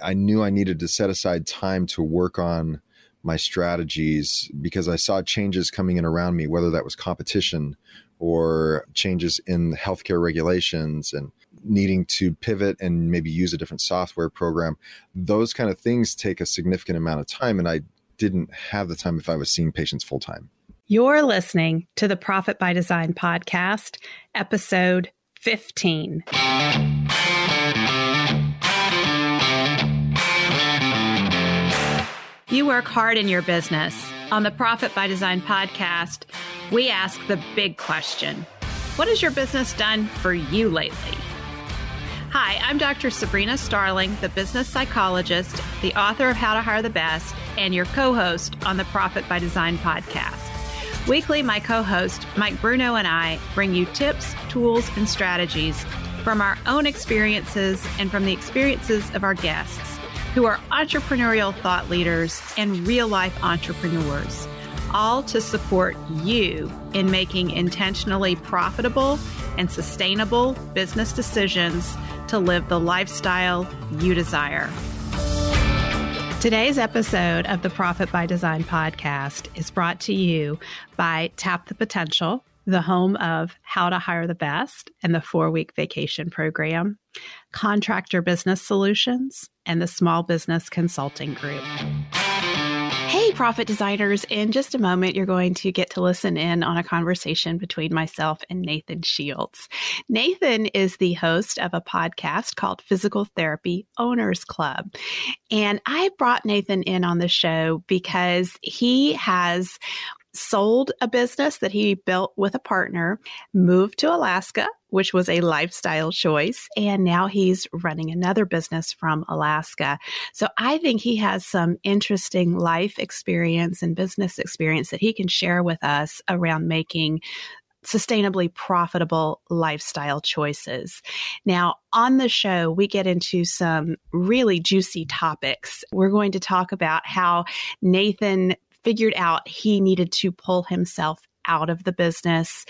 I knew I needed to set aside time to work on my strategies because I saw changes coming in around me, whether that was competition or changes in healthcare regulations and needing to pivot and maybe use a different software program. Those kind of things take a significant amount of time, and I didn't have the time if I was seeing patients full time. You're listening to the Profit by Design podcast, episode 15. You work hard in your business. On the Profit by Design podcast, we ask the big question: what has your business done for you lately? Hi, I'm Dr. Sabrina Starling, the business psychologist, the author of How to Hire the Best, and your co-host on the Profit by Design podcast. Weekly, my co-host, Mike Bruno, and I bring you tips, tools, and strategies from our own experiences and from the experiences of our guests, who are entrepreneurial thought leaders and real-life entrepreneurs, all to support you in making intentionally profitable and sustainable business decisions to live the lifestyle you desire. Today's episode of the Profit by Design podcast is brought to you by Tap the Potential, the home of How to Hire the Best and the 4-week vacation program, Contractor Business Solutions, and the Small Business Consulting Group. Hey, profit designers. In just a moment, you're going to get to listen in on a conversation between myself and Nathan Shields. Nathan is the host of a podcast called Physical Therapy Owners Club. And I brought Nathan in on the show because he has sold a business that he built with a partner, moved to Alaska, which was a lifestyle choice, and now he's running another business from Alaska. So I think he has some interesting life experience and business experience that he can share with us around making sustainably profitable lifestyle choices. Now, on the show, we get into some really juicy topics. We're going to talk about how Nathan figured out he needed to pull himself out of the business.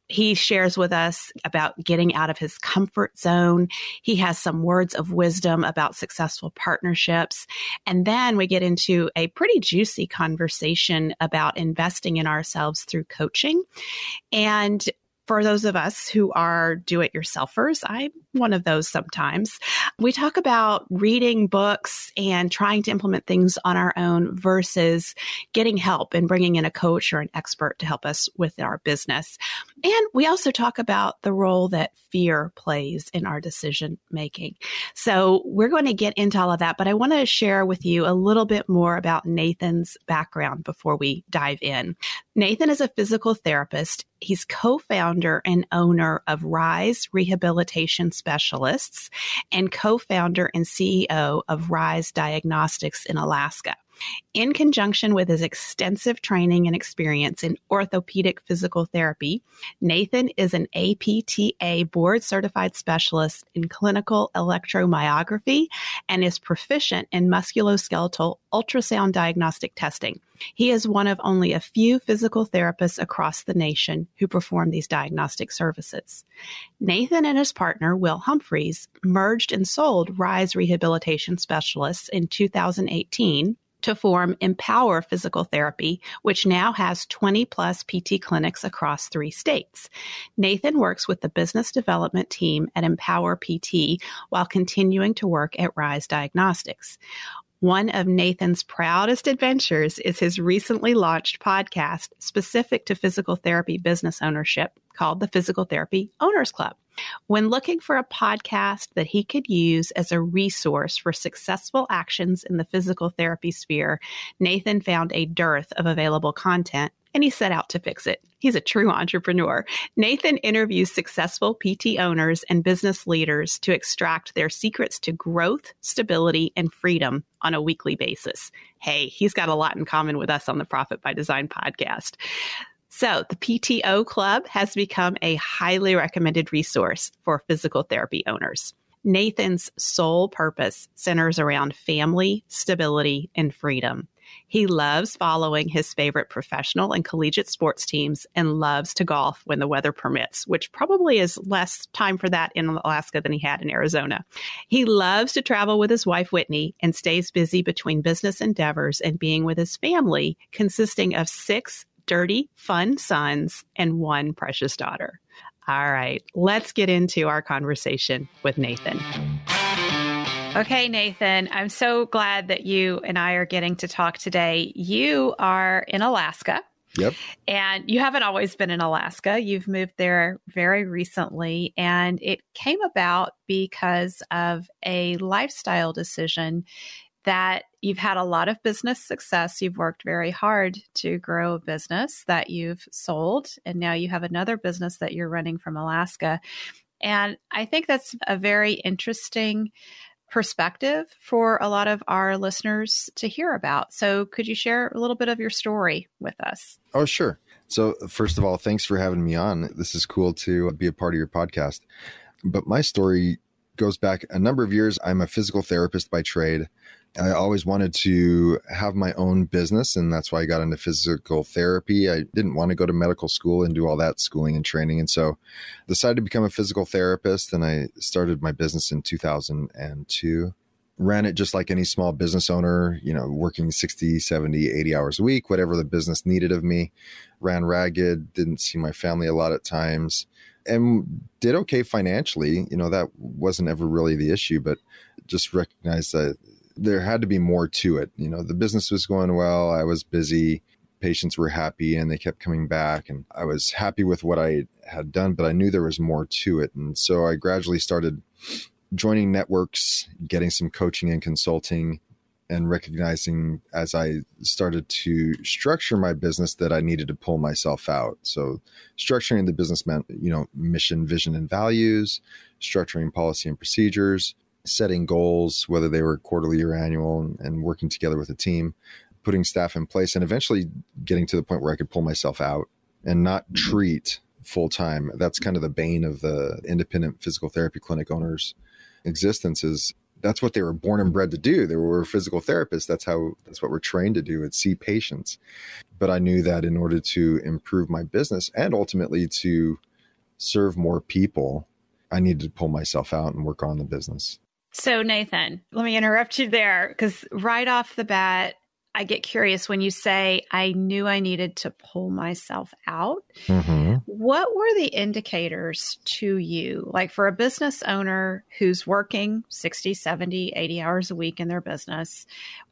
He shares with us about getting out of his comfort zone. He has some words of wisdom about successful partnerships. And then we get into a pretty juicy conversation about investing in ourselves through coaching. And for those of us who are do-it-yourselfers, I'm one of those sometimes. We talk about reading books and trying to implement things on our own versus getting help and bringing in a coach or an expert to help us with our business. And we also talk about the role that fear plays in our decision making. So we're going to get into all of that, but I want to share with you a little bit more about Nathan's background before we dive in. Nathan is a physical therapist. He's co-founder and owner of Rise Rehabilitation Specialists and co-founder and CEO of Rise Diagnostics in Alaska. In conjunction with his extensive training and experience in orthopedic physical therapy, Nathan is an APTA board-certified specialist in clinical electromyography and is proficient in musculoskeletal ultrasound diagnostic testing. He is one of only a few physical therapists across the nation who perform these diagnostic services. Nathan and his partner, Will Humphreys, merged and sold Rise Rehabilitation Specialists in 2018 to form Empower Physical Therapy, which now has 20 plus PT clinics across 3 states. Nathan works with the business development team at Empower PT while continuing to work at Rise Diagnostics. One of Nathan's proudest adventures is his recently launched podcast specific to physical therapy business ownership called the Physical Therapy Owners Club. When looking for a podcast that he could use as a resource for successful actions in the physical therapy sphere, Nathan found a dearth of available content, and he set out to fix it. He's a true entrepreneur. Nathan interviews successful PT owners and business leaders to extract their secrets to growth, stability, and freedom on a weekly basis. Hey, he's got a lot in common with us on the Profit by Design podcast. So the PTO Club has become a highly recommended resource for physical therapy owners. Nathan's sole purpose centers around family, stability, and freedom. He loves following his favorite professional and collegiate sports teams and loves to golf when the weather permits, which probably is less time for that in Alaska than he had in Arizona. He loves to travel with his wife, Whitney, and stays busy between business endeavors and being with his family, consisting of 6 dirty, fun sons and 1 precious daughter. All right, let's get into our conversation with Nathan. Okay, Nathan, I'm so glad that you and I are getting to talk today. You are in Alaska. Yep. And you haven't always been in Alaska. You've moved there very recently, and it came about because of a lifestyle decision that you've had a lot of business success. You've worked very hard to grow a business that you've sold, and now you have another business that you're running from Alaska. And I think that's a very interesting perspective for a lot of our listeners to hear about. So could you share a little bit of your story with us? Oh, sure. So first of all, thanks for having me on. This is cool to be a part of your podcast. But my story goes back a number of years. I'm a physical therapist by trade. I always wanted to have my own business, and that's why I got into physical therapy. I didn't want to go to medical school and do all that schooling and training. And so decided to become a physical therapist, and I started my business in 2002. Ran it just like any small business owner, working 60, 70, 80 hours a week, whatever the business needed of me. Ran ragged, didn't see my family a lot at times, and did okay financially. That wasn't ever really the issue, but just recognized that there had to be more to it. The business was going well. I was busy. Patients were happy and they kept coming back. And I was happy with what I had done, but I knew there was more to it. And so I gradually started joining networks, getting some coaching and consulting, and recognizing as I started to structure my business that I needed to pull myself out. So structuring the business meant, mission, vision, and values, structuring policy and procedures, setting goals, whether they were quarterly or annual, and working together with a team, putting staff in place, and eventually getting to the point where I could pull myself out and not treat full time. That's kind of the bane of the independent physical therapy clinic owners' existence. That's what they were born and bred to do. They were physical therapists. That's what we're trained to do, is see patients. But I knew that in order to improve my business and ultimately to serve more people, I needed to pull myself out and work on the business. So Nathan, let me interrupt you there, because right off the bat, I get curious when you say, I knew I needed to pull myself out. Mm-hmm. What were the indicators to you? Like for a business owner who's working 60, 70, 80 hours a week in their business,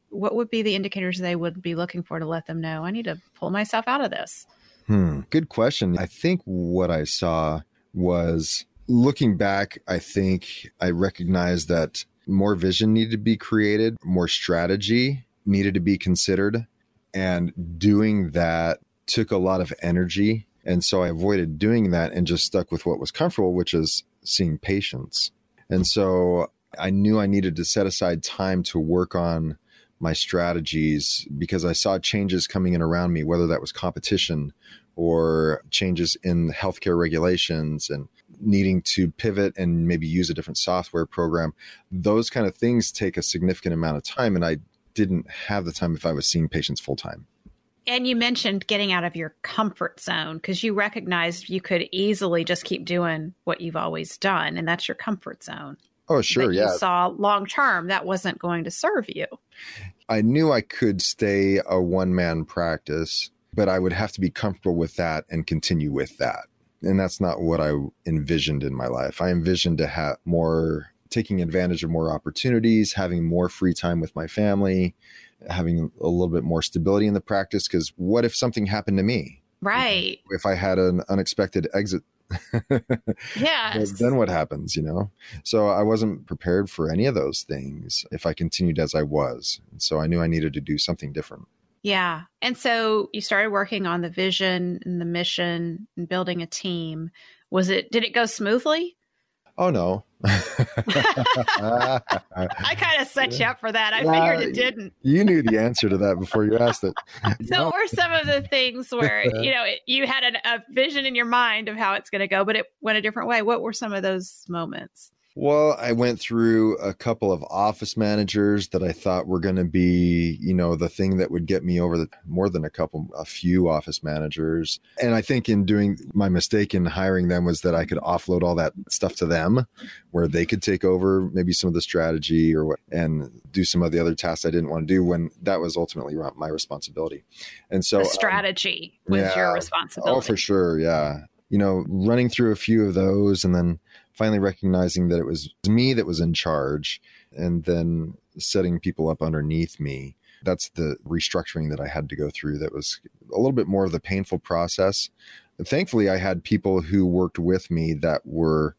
what would be the indicators they would be looking for to let them know, I need to pull myself out of this? Good question. I think what I saw was, looking back, I think I recognized that more vision needed to be created, more strategy needed to be considered, and doing that took a lot of energy. And so I avoided doing that and just stuck with what was comfortable, which is seeing patients. And so I knew I needed to set aside time to work on my strategies because I saw changes coming in around me, whether that was competition or changes in healthcare regulations and needing to pivot and maybe use a different software program. Those kind of things take a significant amount of time, and I didn't have the time if I was seeing patients full time. And you mentioned getting out of your comfort zone because you recognized you could easily just keep doing what you've always done, and that's your comfort zone. Oh, sure. But yeah. You saw long term that wasn't going to serve you. I knew I could stay a one-man practice, but I would have to be comfortable with that and continue with that. And that's not what I envisioned in my life. I envisioned to have more, taking advantage of more opportunities, having more free time with my family, having a little bit more stability in the practice. Because what if something happened to me? Right. If I had an unexpected exit, yes. Then what happens, So I wasn't prepared for any of those things if I continued as I was. And so I knew I needed to do something different. Yeah. And so you started working on the vision and the mission and building a team. Did it go smoothly? Oh, no. I kind of set you up for that. I figured it didn't. You knew the answer to that before you asked it. So what were some of the things where, you had a vision in your mind of how it's going to go, but it went a different way? What were some of those moments? Well, I went through a couple of office managers that I thought were going to be, the thing that would get me over more than a few office managers. And I think in doing my mistake in hiring them was that I could offload all that stuff to them where they could take over maybe some of the strategy and do some of the other tasks I didn't want to do when that was ultimately my responsibility. And so the strategy was your responsibility. Oh, for sure. Yeah. Running through a few of those and then finally recognizing that it was me that was in charge and then setting people up underneath me. That's the restructuring that I had to go through. That was a little bit more of the painful process. And thankfully, I had people who worked with me that were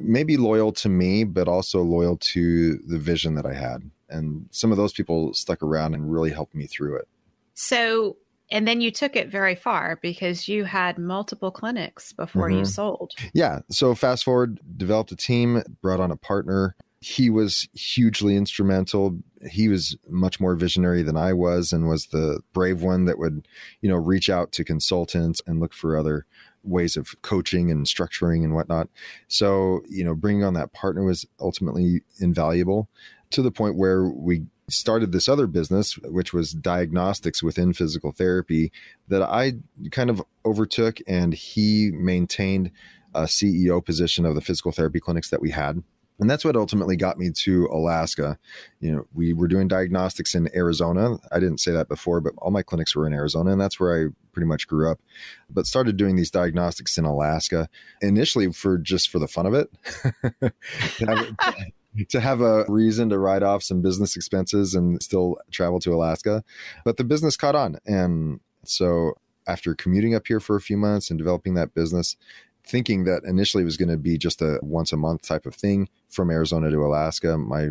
maybe loyal to me, but also loyal to the vision that I had. And some of those people stuck around and really helped me through it. So, and then you took it very far because you had multiple clinics before you sold. Yeah. So fast forward, developed a team, brought on a partner. He was hugely instrumental. He was much more visionary than I was and was the brave one that would, reach out to consultants and look for other ways of coaching and structuring and whatnot. So, bringing on that partner was ultimately invaluable to the point where we started this other business, which was diagnostics within physical therapy that I kind of overtook, and he maintained a CEO position of the physical therapy clinics that we had. And that's what ultimately got me to Alaska. We were doing diagnostics in Arizona. I didn't say that before, but all my clinics were in Arizona, and that's where I pretty much grew up. But started doing these diagnostics in Alaska, initially for the fun of it. To have a reason to write off some business expenses and still travel to Alaska. But the business caught on. And so after commuting up here for a few months and developing that business, thinking that initially it was going to be just a once a month type of thing from Arizona to Alaska, my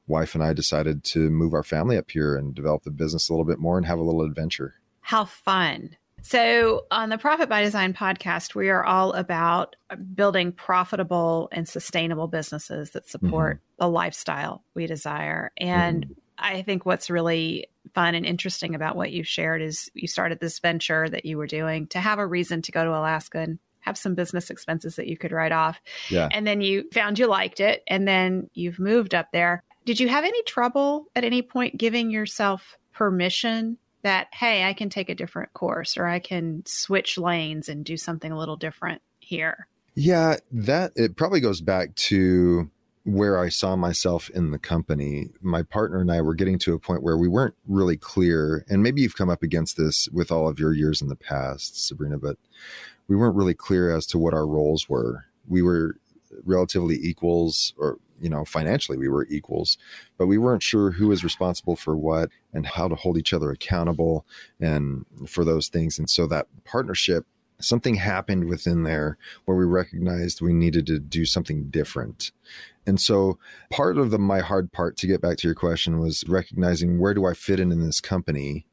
wife and I decided to move our family up here and develop the business a little bit more and have a little adventure. How fun. So on the Profit by Design podcast, we are all about building profitable and sustainable businesses that support the lifestyle we desire. And I think what's really fun and interesting about what you've shared is you started this venture that you were doing to have a reason to go to Alaska and have some business expenses that you could write off. Yeah. And then you found you liked it, and then you've moved up there. Did you have any trouble at any point giving yourself permission that, hey, I can take a different course or I can switch lanes and do something a little different here? Yeah, it probably goes back to where I saw myself in the company. My partner and I were getting to a point where we weren't really clear. And maybe you've come up against this with all of your years in the past, Sabrina, but we weren't really clear as to what our roles were. We were relatively equals, or financially we were equals, but we weren't sure who was responsible for what and how to hold each other accountable and for those things. And so that partnership, something happened within there where we recognized we needed to do something different. And so part of my hard part, to get back to your question, was recognizing where do I fit in this company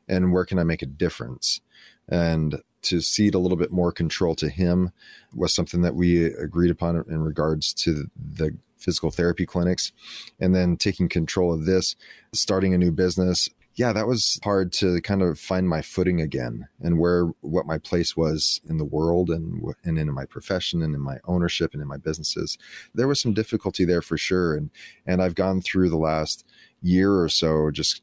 and where can I make a difference? And to cede a little bit more control to him was something that we agreed upon in regards to the physical therapy clinics, and then taking control of this, starting a new business. Yeah, that was hard to kind of find my footing again and what my place was in the world and in my profession and in my ownership and in my businesses. There was some difficulty there for sure. And I've gone through the last year or so just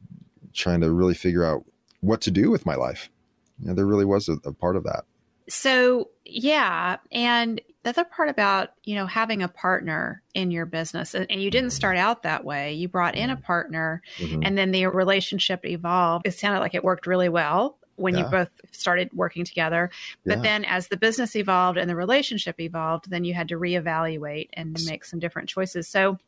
trying to really figure out what to do with my life. There really was a part of that. So, yeah. And the other part about, having a partner in your business, and you didn't start out that way. You brought in a partner and then the relationship evolved. It sounded like it worked really well when you both started working together. But then as the business evolved and the relationship evolved, then you had to reevaluate and make some different choices. So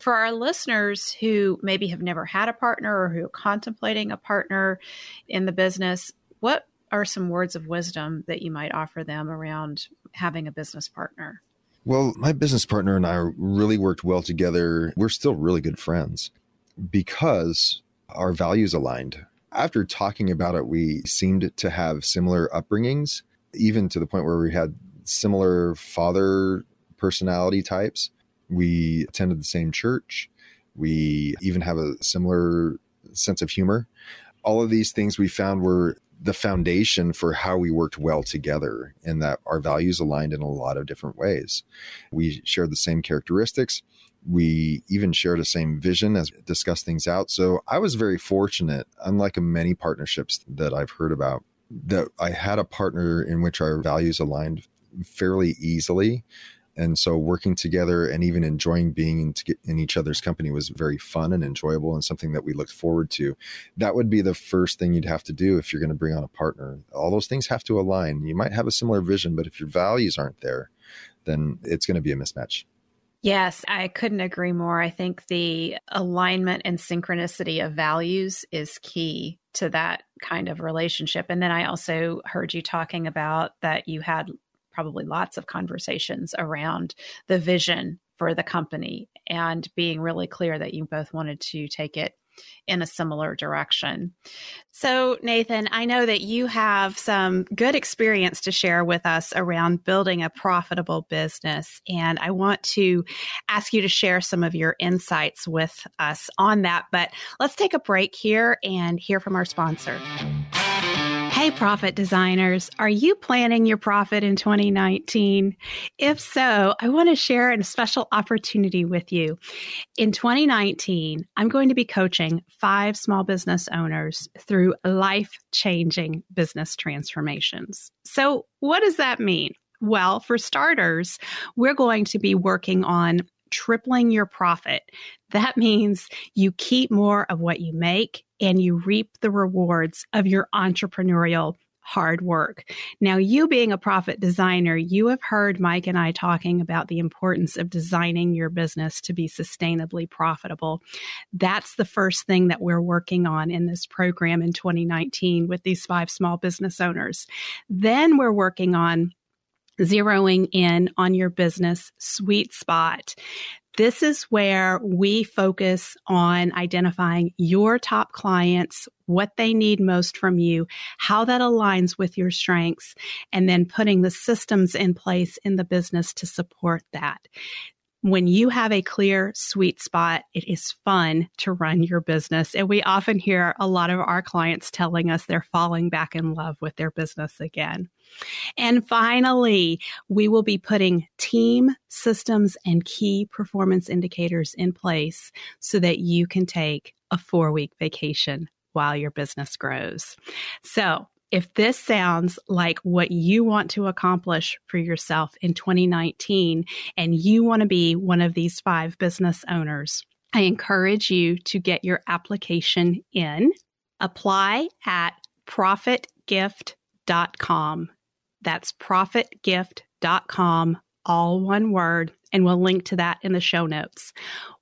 for our listeners who maybe have never had a partner or who are contemplating a partner in the business, what are some words of wisdom that you might offer them around having a business partner? Well, my business partner and I really worked well together. We're still really good friends because our values aligned. After talking about it, we seemed to have similar upbringings, even to the point where we had similar father personality types. We attended the same church. We even have a similar sense of humor. All of these things we found were the foundation for how we worked well together, and that our values aligned in a lot of different ways. We shared the same characteristics. We even shared the same vision as we discussed things out. So I was very fortunate, unlike many partnerships that I've heard about, that I had a partner in which our values aligned fairly easily. And so working together and even enjoying being in each other's company was very fun and enjoyable, and something that we looked forward to. That would be the first thing you'd have to do if you're going to bring on a partner. All those things have to align. You might have a similar vision, but if your values aren't there, then it's going to be a mismatch. Yes, I couldn't agree more. I think the alignment and synchronicity of values is key to that kind of relationship. And then I also heard you talking about that you had probably lots of conversations around the vision for the company and being really clear that you both wanted to take it in a similar direction. So, Nathan, I know that you have some good experience to share with us around building a profitable business, and I want to ask you to share some of your insights with us on that. But let's take a break here and hear from our sponsor. Hey, profit designers, are you planning your profit in 2019? If so, I want to share a special opportunity with you. In 2019, I'm going to be coaching 5 small business owners through life-changing business transformations. So what does that mean? Well, for starters, we're going to be working on tripling your profit. That means you keep more of what you make and you reap the rewards of your entrepreneurial hard work. Now, you being a profit designer, you have heard Mike and I talking about the importance of designing your business to be sustainably profitable. That's the first thing that we're working on in this program in 2019 with these 5 small business owners. Then we're working on zeroing in on your business sweet spot. This is where we focus on identifying your top clients, what they need most from you, how that aligns with your strengths, and then putting the systems in place in the business to support that. When you have a clear sweet spot, it is fun to run your business. And we often hear a lot of our clients telling us they're falling back in love with their business again. And finally, we will be putting team systems and key performance indicators in place so that you can take a 4-week vacation while your business grows. So, if this sounds like what you want to accomplish for yourself in 2019 and you want to be one of these 5 business owners, I encourage you to get your application in. Apply at profitgift.com. That's profitgift.com, all one word, and we'll link to that in the show notes.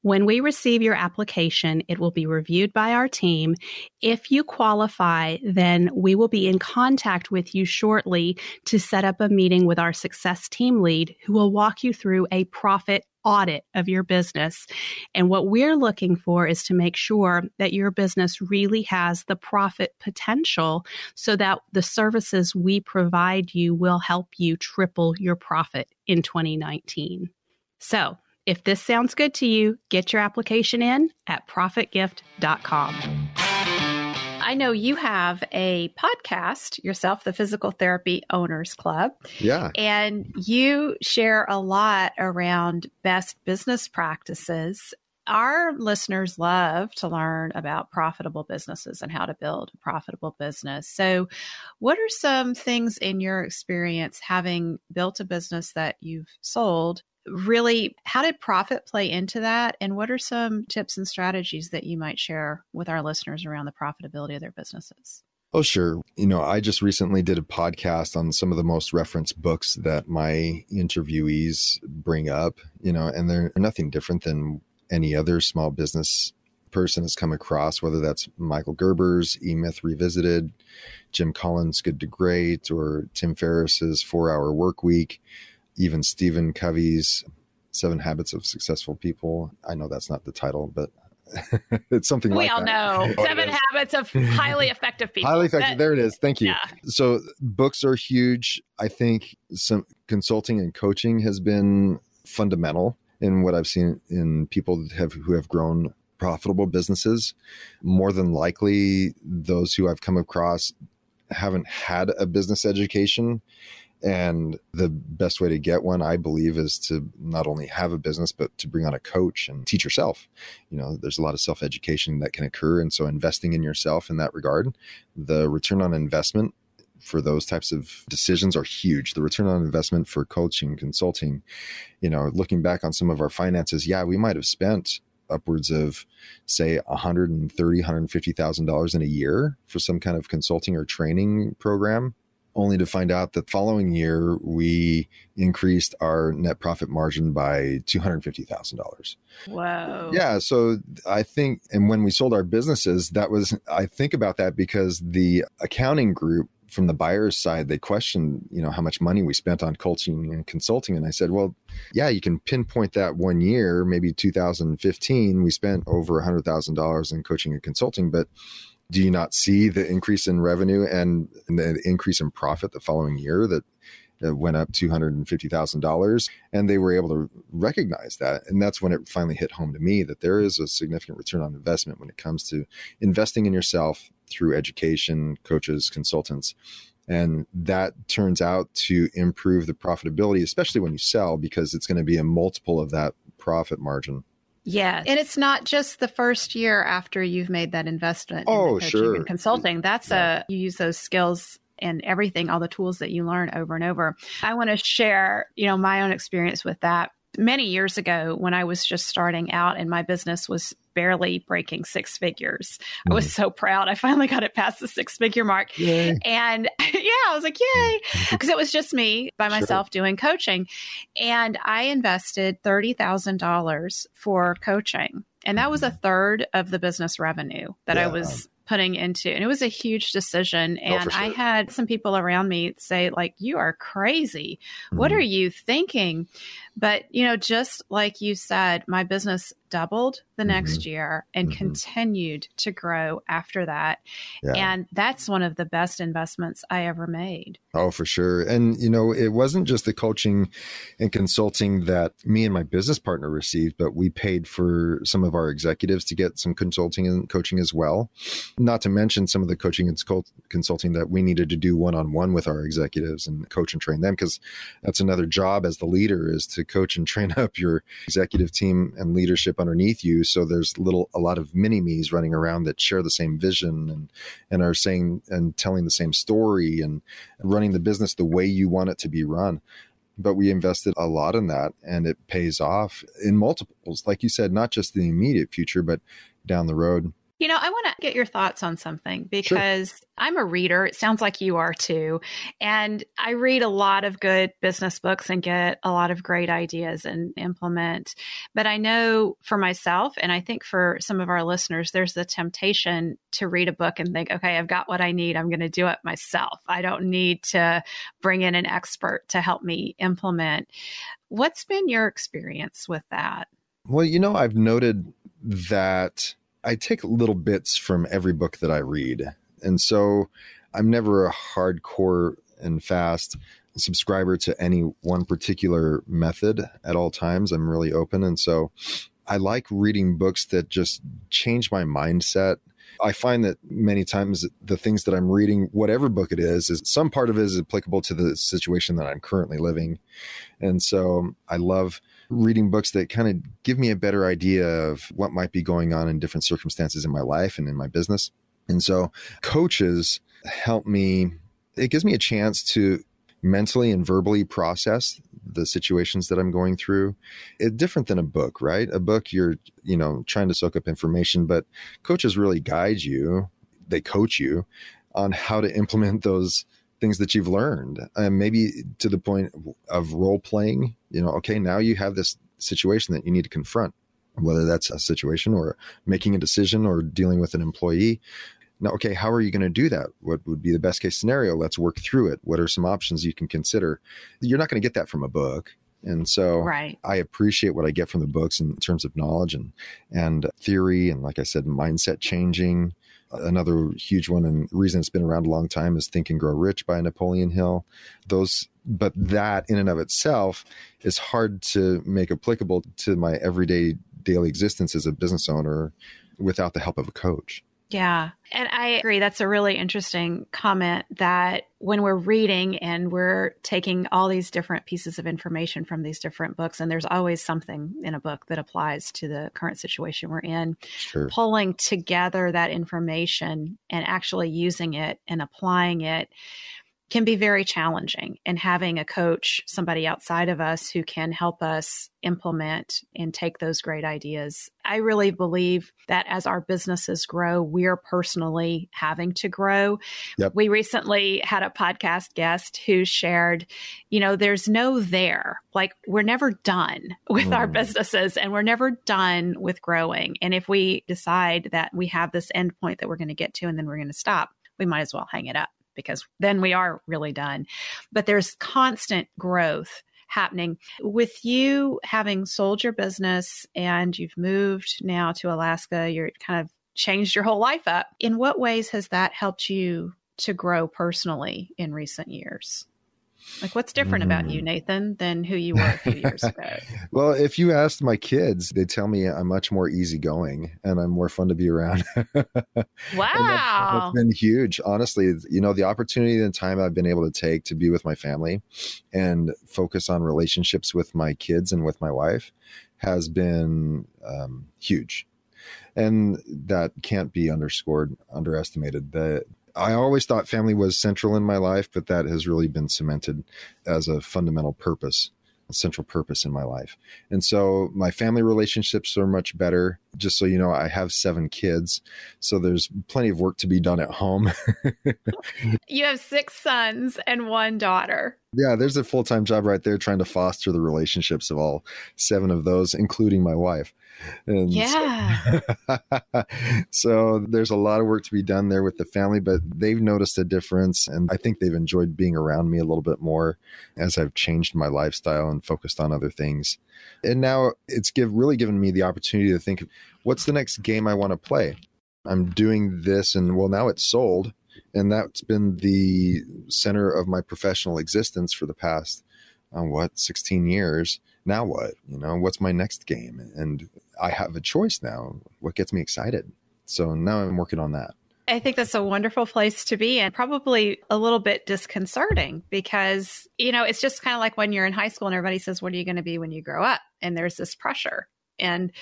When we receive your application, it will be reviewed by our team. If you qualify, then we will be in contact with you shortly to set up a meeting with our success team lead who will walk you through a profit audit of your business. And what we're looking for is to make sure that your business really has the profit potential so that the services we provide you will help you triple your profit in 2019. So if this sounds good to you, get your application in at profitgift.com. I know you have a podcast yourself, the Physical Therapy Owners Club. Yeah. And you share a lot around best business practices. Our listeners love to learn about profitable businesses and how to build a profitable business. So what are some things in your experience, having built a business that you've sold, really, how did profit play into that? And what are some tips and strategies that you might share with our listeners around the profitability of their businesses? Oh, sure. I just recently did a podcast on some of the most referenced books that my interviewees bring up, and they're nothing different than any other small business person has come across, whether that's Michael Gerber's E-Myth Revisited, Jim Collins' Good to Great, or Tim Ferriss's 4-Hour Work Week. Even Stephen Covey's 7 Habits of Successful People. I know that's not the title, but it's something like that. We all know 7 Habits of Highly Effective People. Highly effective. There it is. Thank you. Yeah. So books are huge. I think some consulting and coaching has been fundamental in what I've seen in people who have grown profitable businesses. More than likely, those who I've come across haven't had a business education. And the best way to get one, I believe, is to not only have a business, but to bring on a coach and teach yourself. There's a lot of self-education that can occur. And so investing in yourself in that regard, the return on investment for those types of decisions are huge. The return on investment for coaching, consulting, looking back on some of our finances, we might have spent upwards of, say, $130,000, $150,000 in a year for some kind of consulting or training program, only to find out that following year, we increased our net profit margin by $250,000. Whoa. Yeah. So I think, and when we sold our businesses, I think about that because the accounting group from the buyer's side, they questioned, how much money we spent on coaching and consulting. And I said, well, yeah, you can pinpoint that one year, maybe 2015, we spent over $100,000 in coaching and consulting, but do you not see the increase in revenue and the increase in profit the following year that went up $250,000? And they were able to recognize that. And that's when it finally hit home to me that there is a significant return on investment when it comes to investing in yourself through education, coaches, consultants. And that turns out to improve the profitability, especially when you sell, because it's going to be a multiple of that profit margin. Yeah. And it's not just the first year after you've made that investment in the coaching and consulting. That's you use those skills and everything, all the tools that you learn over and over. I want to share, my own experience with that. Many years ago, when I was just starting out and my business was barely breaking six figures, I was so proud. I finally got it past the 6-figure mark. Yay. And I was like, yay, because it was just me by myself doing coaching. And I invested $30,000 for coaching. And that was a third of the business revenue that I was putting into. And it was a huge decision. And I had some people around me say, like, you are crazy. What are you thinking? But, just like you said, my business doubled the next year and continued to grow after that. Yeah. And that's one of the best investments I ever made. Oh, for sure. And, it wasn't just the coaching and consulting that me and my business partner received, but we paid for some of our executives to get some consulting and coaching as well. Not to mention some of the coaching and consulting that we needed to do one-on-one with our executives and coach and train them, because that's another job as the leader, is to coach and train up your executive team and leadership underneath you. So there's a lot of mini-me's running around that share the same vision and are saying and telling the same story and running the business the way you want it to be run. But we invested a lot in that, and it pays off in multiples, like you said, not just the immediate future, but down the road. I want to get your thoughts on something, because I'm a reader. It sounds like you are too. And I read a lot of good business books and get a lot of great ideas and implement. But I know for myself, and I think for some of our listeners, there's the temptation to read a book and think, okay, I've got what I need. I'm going to do it myself. I don't need to bring in an expert to help me implement. What's been your experience with that? Well, I've noted that I take little bits from every book that I read. And so I'm never a hardcore and fast subscriber to any one particular method at all times. I'm really open. And so I like reading books that just change my mindset. I find that many times the things that I'm reading, whatever book it is some part of it is applicable to the situation that I'm currently living. And so I love reading books that kind of give me a better idea of what might be going on in different circumstances in my life and in my business. And so coaches help me. It gives me a chance to mentally and verbally process the situations that I'm going through. It's different than a book, right? A book, you're, trying to soak up information, but coaches really guide you. They coach you on how to implement those things that you've learned. And maybe to the point of role playing, okay, now you have this situation that you need to confront, whether that's a situation or making a decision or dealing with an employee. Now, okay, how are you going to do that? What would be the best case scenario? Let's work through it. What are some options you can consider? You're not going to get that from a book. And so I appreciate what I get from the books in terms of knowledge and theory. And like I said, mindset changing. Another huge one, and the reason it's been around a long time, is Think and Grow Rich by Napoleon Hill. But that in and of itself is hard to make applicable to my everyday daily existence as a business owner without the help of a coach. Yeah. And I agree. That's a really interesting comment that when we're reading and we're taking all these different pieces of information from these different books, and there's always something in a book that applies to the current situation we're in, Sure. pulling together that information and actually using it and applying it can be very challenging. And having a coach, somebody outside of us who can help us implement and take those great ideas. I really believe that as our businesses grow, we're personally having to grow. Yep. We recently had a podcast guest who shared, there's no there. Like, we're never done with our businesses and we're never done with growing. And if we decide that we have this end point that we're going to get to and then we're going to stop, we might as well hang it up, because then we are really done. But there's constant growth happening. With you having sold your business and you've moved now to Alaska, you're kind of changed your whole life up. In what ways has that helped you to grow personally in recent years? Like, what's different about you, Nathan, than who you were a few years ago? Well, if you asked my kids, they tell me I'm much more easygoing and I'm more fun to be around. Wow. That's been huge. Honestly, the opportunity and time I've been able to take to be with my family and focus on relationships with my kids and with my wife has been huge. And that can't be underestimated. I always thought family was central in my life, but that has really been cemented as a fundamental purpose, a central purpose in my life. And so my family relationships are much better. Just so you know, I have 7 kids, so there's plenty of work to be done at home. You have 6 sons and 1 daughter. Yeah, there's a full-time job right there trying to foster the relationships of all 7 of those, including my wife. And yeah. So there's a lot of work to be done there with the family, but they've noticed a difference. And I think they've enjoyed being around me a little bit more as I've changed my lifestyle and focused on other things. And now it's really given me the opportunity to think, what's the next game I want to play? I'm doing this and now it's sold. And that's been the center of my professional existence for the past, 16 years. Now what? What's my next game? And I have a choice now. What gets me excited? So now I'm working on that. I think that's a wonderful place to be, and probably a little bit disconcerting because, it's just kind of like when you're in high school and everybody says, what are you going to be when you grow up? And there's this pressure. And,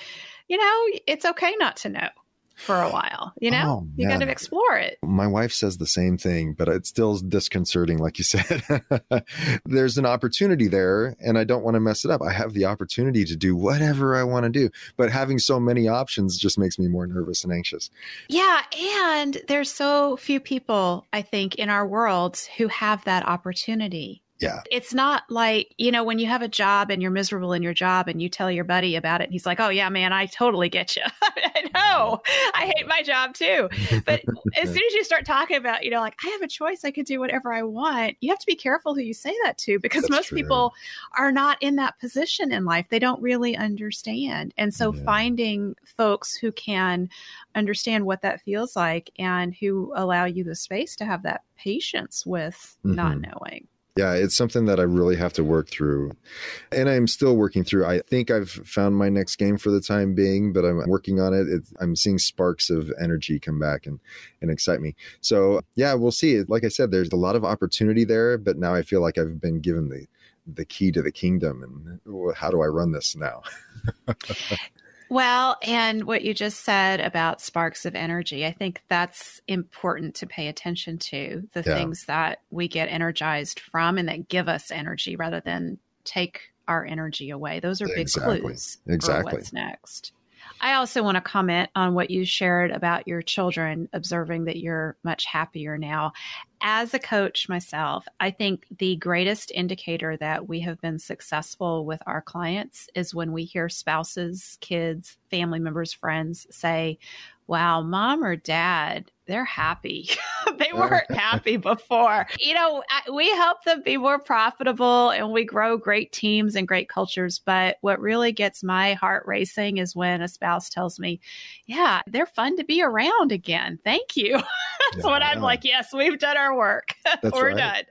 it's okay not to know for a while, you got to explore it. My wife says the same thing, but it's still disconcerting. Like you said, there's an opportunity there and I don't want to mess it up. I have the opportunity to do whatever I want to do, but having so many options just makes me more nervous and anxious. Yeah. And there's so few people, I think, in our world who have that opportunity. Yeah. It's not like, when you have a job and you're miserable in your job and you tell your buddy about it and he's like, oh yeah, man, I totally get you. I know. I hate my job too. But as soon as you start talking about, like, I have a choice, I could do whatever I want. You have to be careful who you say that to, because That's most true. people are not in that position in life. They don't really understand. And so finding folks who can understand what that feels like and who allow you the space to have that patience with not knowing. Yeah, it's something that I really have to work through. And I'm still working through. I think I've found my next game for the time being, but I'm working on it. I'm seeing sparks of energy come back and excite me. So yeah, we'll see. Like I said, there's a lot of opportunity there, but now I feel like I've been given the key to the kingdom. And how do I run this now? Well, and what you just said about sparks of energy, I think that's important to pay attention to, the things that we get energized from and that give us energy rather than take our energy away. Those are big clues for what's next. I also want to comment on what you shared about your children, observing that you're much happier now. As a coach myself, I think the greatest indicator that we have been successful with our clients is when we hear spouses, kids, family members, friends say, wow, mom or dad, they're happy. They weren't happy before. We help them be more profitable and we grow great teams and great cultures. But what really gets my heart racing is when a spouse tells me, yeah, they're fun to be around again. Thank you. That's when I'm like, yes, we've done our work. We're done.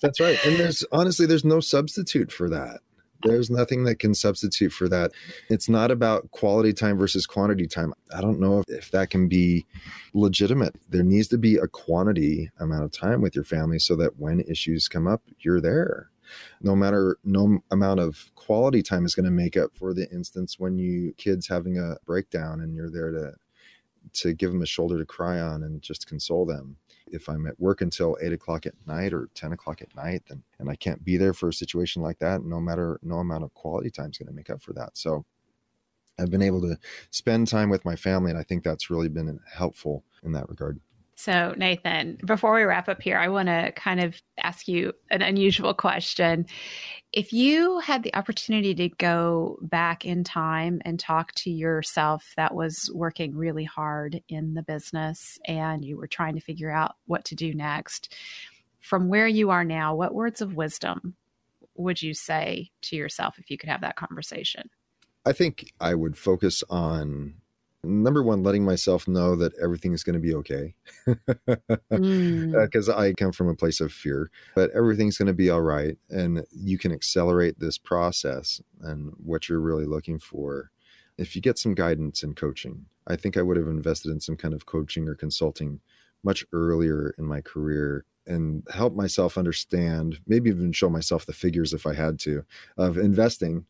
That's right. And there's no substitute for that. There's nothing that can substitute for that. It's not about quality time versus quantity time. I don't know if that can be legitimate. There needs to be a quantity amount of time with your family so that when issues come up, you're there. No amount of quality time is going to make up for the instance when kids having a breakdown and you're there to give them a shoulder to cry on and just console them. If I'm at work until 8 o'clock at night or 10 o'clock at night, and I can't be there for a situation like that, no amount of quality time is going to make up for that. So I've been able to spend time with my family, and I think that's really been helpful in that regard. So Nathan, before we wrap up here, I want to kind of ask you an unusual question. If you had the opportunity to go back in time and talk to yourself that was working really hard in the business and you were trying to figure out what to do next, from where you are now, what words of wisdom would you say to yourself if you could have that conversation? I think I would focus on, number one, letting myself know that everything is going to be okay. Because I come from a place of fear, but everything's going to be all right. And you can accelerate this process and what you're really looking for if you get some guidance and coaching. I think I would have invested in some kind of coaching or consulting much earlier in my career and help myself understand, maybe even show myself the figures if I had to, of investing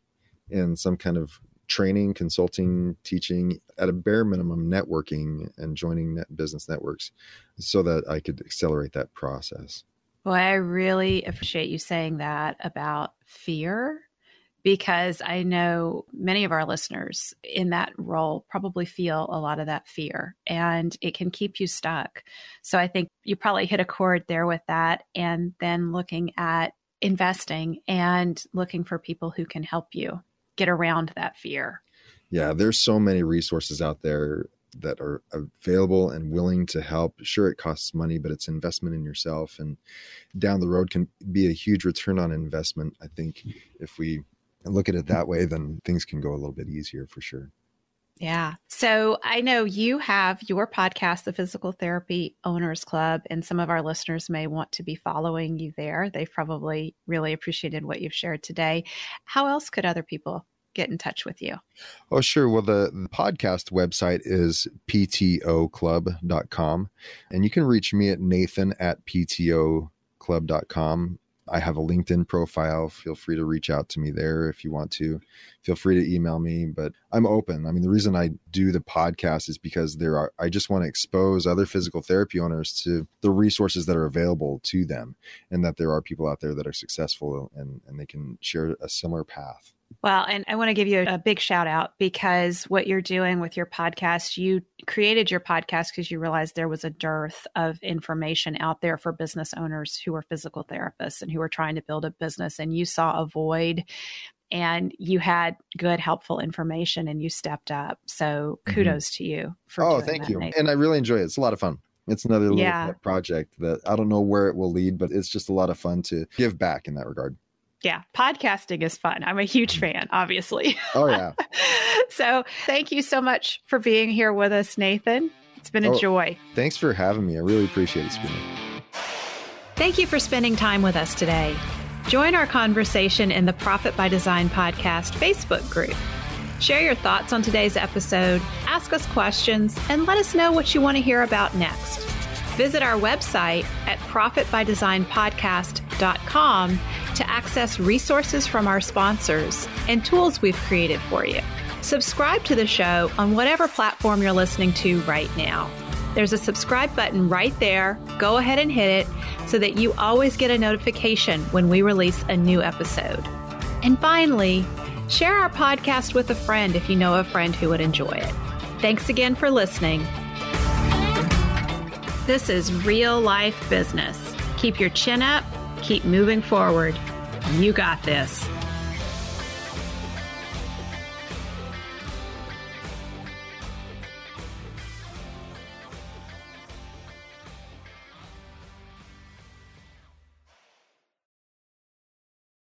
in some kind of training, consulting, teaching, at a bare minimum, networking and joining business networks so that I could accelerate that process. Well, I really appreciate you saying that about fear, because I know many of our listeners in that role probably feel a lot of that fear, and it can keep you stuck. So I think you probably hit a chord there with that, and then looking at investing and looking for people who can help you get around that fear. Yeah, there's so many resources out there that are available and willing to help. Sure, it costs money, but it's investment in yourself, and down the road can be a huge return on investment. I think if we look at it that way, then things can go a little bit easier for sure. Yeah. So I know you have your podcast, the Physical Therapy Owners Club, and some of our listeners may want to be following you there. They've probably really appreciated what you've shared today. How else could other people get in touch with you? Oh, sure. Well, the podcast website is ptoclub.com, and you can reach me at nathan@ptoclub.com. I have a LinkedIn profile. Feel free to reach out to me there if you want to. Feel free to email me, but I'm open. I mean, the reason I do the podcast is because I just want to expose other physical therapy owners to the resources that are available to them, and that there are people out there that are successful and they can share a similar path. Well, and I want to give you a big shout out, because what you're doing with your podcast, you created your podcast because you realized there was a dearth of information out there for business owners who are physical therapists and who are trying to build a business. And you saw a void and you had good, helpful information and you stepped up. So kudos to you for doing thank that, you. Nathan. And I really enjoy it. It's a lot of fun. It's another little pet project that I don't know where it will lead, but it's just a lot of fun to give back in that regard. Yeah, podcasting is fun. I'm a huge fan, obviously. Oh, yeah. So thank you so much for being here with us, Nathan. It's been a joy. Thanks for having me. I really appreciate it, Sabrina. Thank you for spending time with us today. Join our conversation in the Profit by Design podcast Facebook group. Share your thoughts on today's episode, ask us questions, and let us know what you want to hear about next. Visit our website at profitbydesignpodcast.com to access resources from our sponsors and tools we've created for you. Subscribe to the show on whatever platform you're listening to right now. There's a subscribe button right there. Go ahead and hit it so that you always get a notification when we release a new episode. And finally, share our podcast with a friend if you know a friend who would enjoy it. Thanks again for listening. This is real life business. Keep your chin up, keep moving forward. You got this.